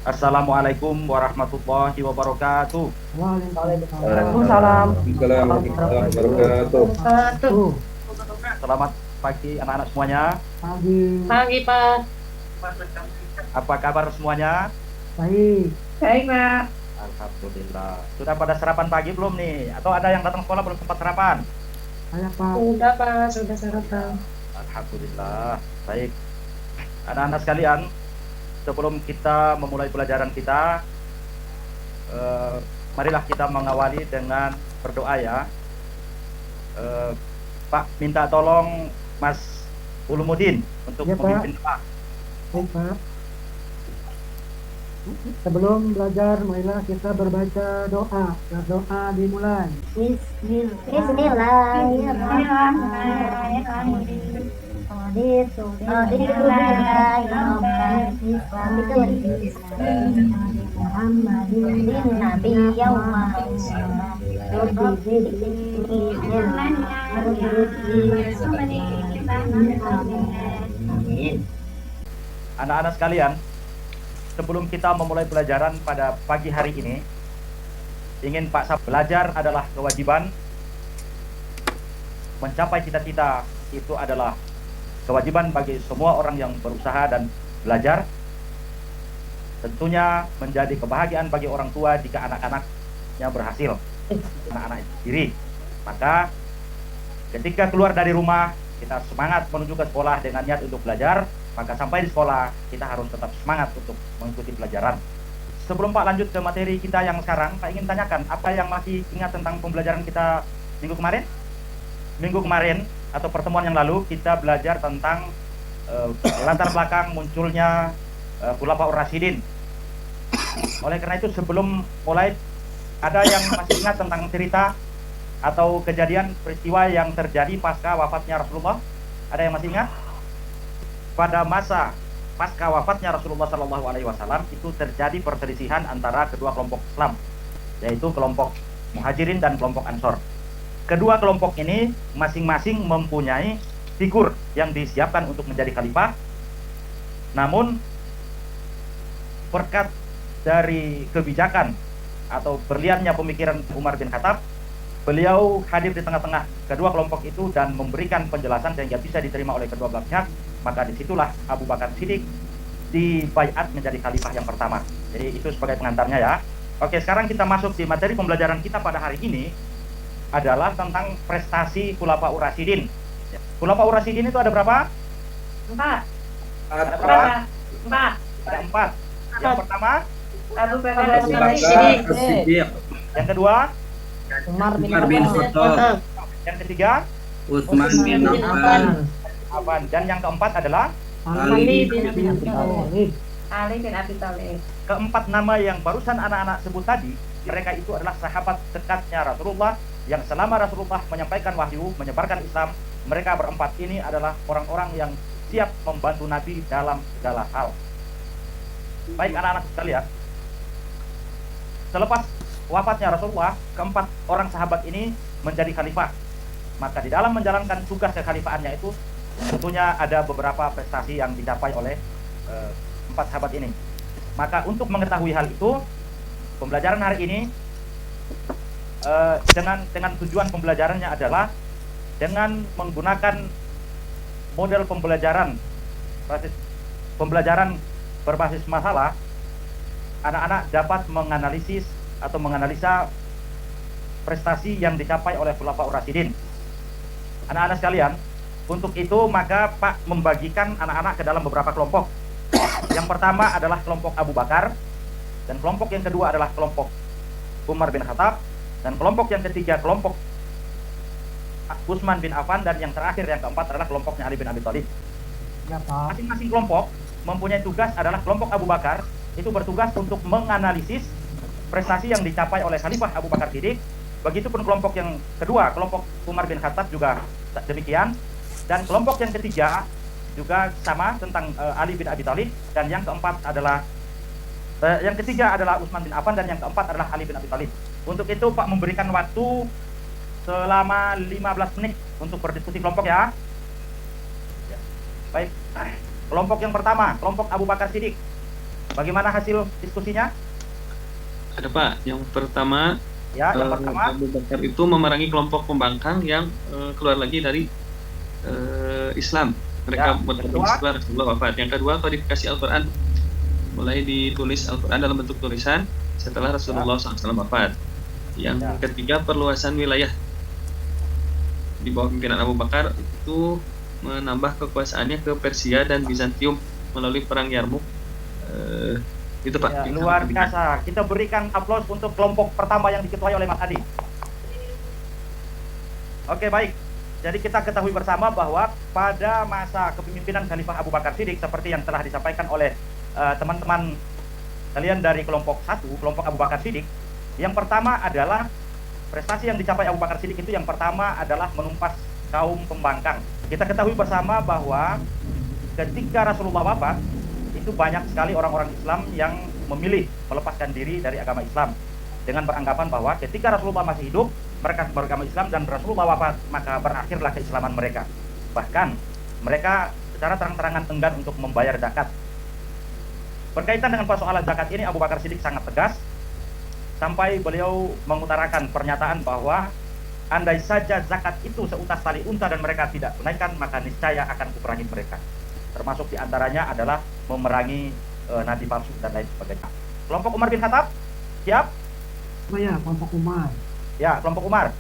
Assalamualaikum warahmatullahi wabarakatuh. Waalaikumsalam. Waalaikumsalam warahmatullahi wabarakatuh. Tuh, Selamat pagi anak-anak semuanya. pagi. Pagi, Pak. Apa kabar semuanya? Baik. Baik, Pak. Alhamdulillah. Sudah pada sarapan pagi belum nih? Atau ada yang datang sekolah belum sempat sarapan? Saya Pak. Sudah, Pak. Sudah sarapan. Alhamdulillah. Baik. Anak-anak sekalian, sebelum kita memulai pelajaran kita, marilah kita mengawali dengan berdoa ya. Pak, minta tolong Mas Ulumuddin untuk Ya, Pak. memimpin doa. Baik, Pak. Sebelum belajar, marilah kita berbaca doa. Doa dimulai. Bismillahirrahmanirrahim. Anak-anak sekalian, sebelum kita memulai pelajaran pada pagi hari ini, ingin Pak Sab, belajar adalah kewajiban. Mencapai cita-cita itu adalah kewajiban bagi semua orang yang berusaha dan belajar. Tentunya menjadi kebahagiaan bagi orang tua jika anak-anaknya berhasil, anak-anak sendiri. Maka ketika keluar dari rumah, kita semangat menuju ke sekolah dengan niat untuk belajar. Maka sampai di sekolah, kita harus tetap semangat untuk mengikuti pelajaran. Sebelum Pak lanjut ke materi kita yang sekarang, Pak ingin tanyakan, apa yang masih ingat tentang pembelajaran kita minggu kemarin? Minggu kemarin, atau pertemuan yang lalu, kita belajar tentang latar belakang munculnya Khulafaur Rasyidin. Oleh karena itu, sebelum mulai, ada yang masih ingat tentang cerita atau kejadian peristiwa yang terjadi pasca wafatnya Rasulullah? Ada yang masih ingat? Pada masa pasca wafatnya Rasulullah SAW itu terjadi perselisihan antara kedua kelompok Islam, yaitu kelompok Muhajirin dan kelompok Ansor. Kedua kelompok ini masing-masing mempunyai figur yang disiapkan untuk menjadi khalifah. Namun berkat dari kebijakan atau berliannya pemikiran Umar bin Khattab, beliau hadir di tengah-tengah kedua kelompok itu dan memberikan penjelasan sehingga bisa diterima oleh kedua belah pihak. Maka disitulah Abu Bakar Siddiq dibaiat menjadi khalifah yang pertama. Jadi itu sebagai pengantarnya ya. Oke, sekarang kita masuk di materi pembelajaran kita pada hari ini adalah tentang prestasi Khulafaur Rasyidin. Khulafaur Rasyidin itu ada berapa? 4. Ada berapa? Berapa? 4. Ada 4. Yang pertama, Abu Bakar Abu Bakar As-Siddiq. As-Siddiq, yang kedua, Umar bin Umar bin Khattab, yang ketiga, Utsman bin Affan, Affan, dan yang keempat adalah Ali bin Abi Thalib. Ali bin Abi Thalib. keempat nama yang barusan anak-anak sebut tadi. Mereka itu adalah sahabat dekatnya Rasulullah yang selama Rasulullah menyampaikan wahyu, menyebarkan Islam. Mereka berempat ini adalah orang-orang yang siap membantu Nabi dalam segala hal. Baik anak-anak sekalian, selepas wafatnya Rasulullah, keempat orang sahabat ini menjadi khalifah. Maka di dalam menjalankan tugas kekhalifaannya itu tentunya ada beberapa prestasi yang dicapai oleh empat sahabat ini. Maka untuk mengetahui hal itu, pembelajaran hari ini dengan tujuan pembelajarannya adalah dengan menggunakan model pembelajaran berbasis masalah, anak-anak dapat menganalisis atau menganalisa prestasi yang dicapai oleh Khulafaur Rasyidin. Anak-anak sekalian, untuk itu maka Pak membagikan anak-anak ke dalam beberapa kelompok. Yang pertama adalah kelompok Abu Bakar, dan kelompok yang kedua adalah kelompok Umar bin Khattab, dan kelompok yang ketiga kelompok Utsman bin Affan, dan yang terakhir yang keempat adalah kelompoknya Ali bin Abi Thalib. Ya, Pak. Masing-masing kelompok mempunyai tugas. Adalah kelompok Abu Bakar itu bertugas untuk menganalisis prestasi yang dicapai oleh Khalifah Abu Bakar Siddiq. Begitupun kelompok yang kedua, kelompok Umar bin Khattab juga demikian. Dan kelompok yang ketiga juga sama tentang Ali bin Abi Thalib. Dan yang keempat adalah yang ketiga adalah Utsman bin Affan, dan yang keempat adalah Ali bin Abi Thalib. Untuk itu Pak memberikan waktu selama 15 menit untuk berdiskusi kelompok ya. Baik. Kelompok yang pertama, kelompok Abu Bakar Siddiq. Bagaimana hasil diskusinya? Ada Pak, yang pertama Ya, yang pertama, Abu Bakar itu memerangi kelompok pembangkang yang keluar lagi dari Islam. Mereka Ya, bertemu kedua. setelah Rasulullah wafat. Yang kedua, kodifikasi Al-Quran. Mulai ditulis Al-Quran dalam bentuk tulisan setelah Rasulullah SAW wafat. Yang Ya. ketiga, perluasan wilayah di bawah pimpinan Abu Bakar itu menambah kekuasaannya ke Persia dan Bizantium melalui perang Yarmuk. Itu Pak. ya, Yang luar ketiga. biasa. Kita berikan aplaus untuk kelompok pertama yang diketuai oleh Mas Adi. Oke, baik. Jadi kita ketahui bersama bahwa pada masa kepemimpinan Khalifah Abu Bakar Siddiq seperti yang telah disampaikan oleh teman-teman kalian dari kelompok 1, kelompok Abu Bakar Siddiq, yang pertama adalah prestasi yang dicapai Abu Bakar Siddiq itu yang pertama adalah menumpas kaum pembangkang. Kita ketahui bersama bahwa ketika Rasulullah wafat, itu banyak sekali orang-orang Islam yang memilih melepaskan diri dari agama Islam dengan beranggapan bahwa ketika Rasulullah masih hidup, mereka beragama Islam dan Rasulullah wafat, maka berakhirlah keislaman mereka. Bahkan mereka secara terang-terangan enggan untuk membayar zakat. Berkaitan dengan persoalan zakat ini, Abu Bakar Siddiq sangat tegas sampai beliau mengutarakan pernyataan bahwa andai saja zakat itu seutas tali unta dan mereka tidak tunaikan, maka niscaya akan kuperangi mereka. Termasuk diantaranya adalah memerangi nabi palsu dan lain sebagainya. Kelompok Umar bin Khattab, siap? Oh ya, kelompok Umar. Ya, kelompok Umar.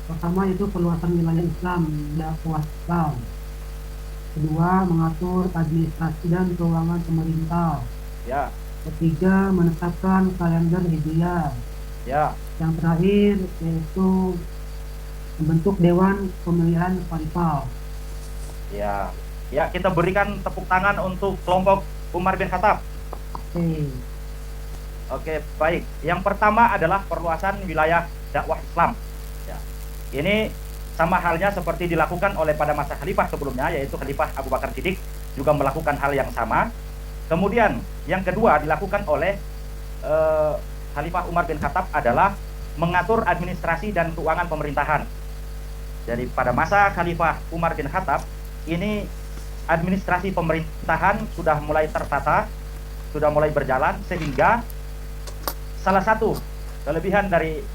Pertama itu perluasan wilayah Islam, dakwah Islam. Kedua, mengatur administrasi dan keuangan pemerintah. Ya, Ketiga, menetapkan kalender Hijriah. ya, Yang terakhir yaitu membentuk Dewan Pemilihan Khalifah. ya. Ya, kita berikan tepuk tangan untuk kelompok Umar bin Khattab. Oke. Oke, baik. Yang pertama adalah perluasan wilayah dakwah Islam. Ya. Ini sama halnya seperti dilakukan oleh pada masa khalifah sebelumnya, yaitu Khalifah Abu Bakar Siddiq juga melakukan hal yang sama. Kemudian yang kedua dilakukan oleh Khalifah Umar bin Khattab adalah mengatur administrasi dan keuangan pemerintahan. Jadi pada masa Khalifah Umar bin Khattab ini administrasi pemerintahan sudah mulai tertata, sudah mulai berjalan, sehingga salah satu kelebihan dari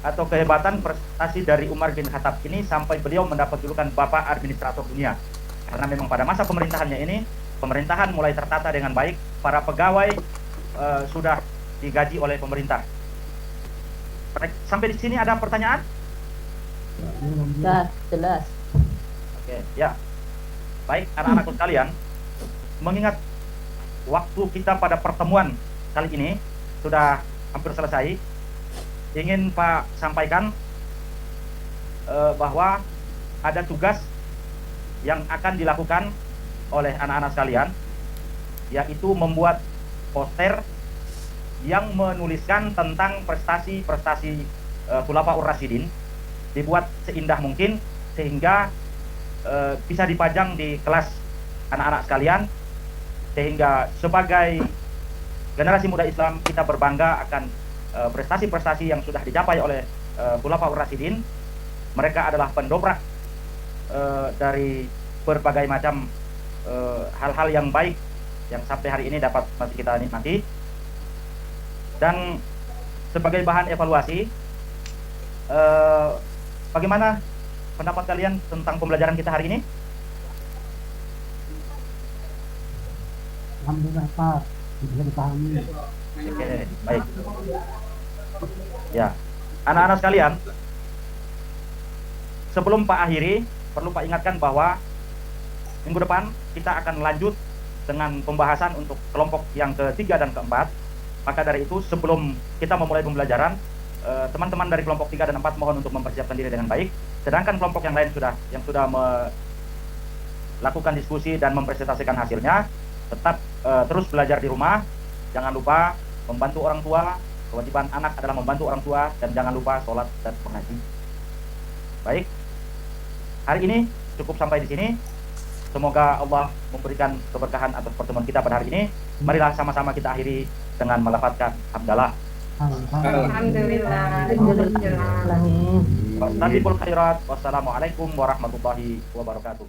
atau kehebatan prestasi dari Umar bin Khattab ini sampai beliau mendapat julukan Bapak Administrator Dunia. Karena memang pada masa pemerintahannya ini, pemerintahan mulai tertata dengan baik, para pegawai sudah digaji oleh pemerintah. Sampai di sini ada pertanyaan? Jelas. Oke, ya. Baik, anak-anakku sekalian, mengingat waktu kita pada pertemuan kali ini sudah hampir selesai, ingin Pak sampaikan bahwa ada tugas yang akan dilakukan oleh anak-anak sekalian, yaitu membuat poster yang menuliskan tentang prestasi-prestasi Khulafaur Rasyidin, dibuat seindah mungkin sehingga bisa dipajang di kelas anak-anak sekalian, sehingga sebagai generasi muda Islam kita berbangga akan prestasi-prestasi yang sudah dicapai oleh Khulafaur Rasyidin. Mereka adalah pendobrak dari berbagai macam hal-hal yang baik yang sampai hari ini dapat masih kita nikmati. Dan sebagai bahan evaluasi, bagaimana pendapat kalian tentang pembelajaran kita hari ini? Alhamdulillah Pak, bisa dipahami. Oke, baik. Ya, anak-anak sekalian, sebelum Pak akhiri, perlu Pak ingatkan bahwa minggu depan kita akan lanjut dengan pembahasan untuk kelompok yang ketiga dan keempat. Maka dari itu, sebelum kita memulai pembelajaran, teman-teman dari kelompok 3 dan 4 mohon untuk mempersiapkan diri dengan baik. Sedangkan kelompok yang lain yang sudah melakukan diskusi dan mempresentasikan hasilnya, tetap terus belajar di rumah. Jangan lupa membantu orang tua. Kewajiban anak adalah membantu orang tua, dan jangan lupa sholat dan mengaji. Baik, hari ini cukup sampai di sini. Semoga Allah memberikan keberkahan atas pertemuan kita pada hari ini. Marilah sama-sama kita akhiri dengan melafadzkan hamdalah. Alhamdulillah. Wassalamualaikum warahmatullahi wabarakatuh.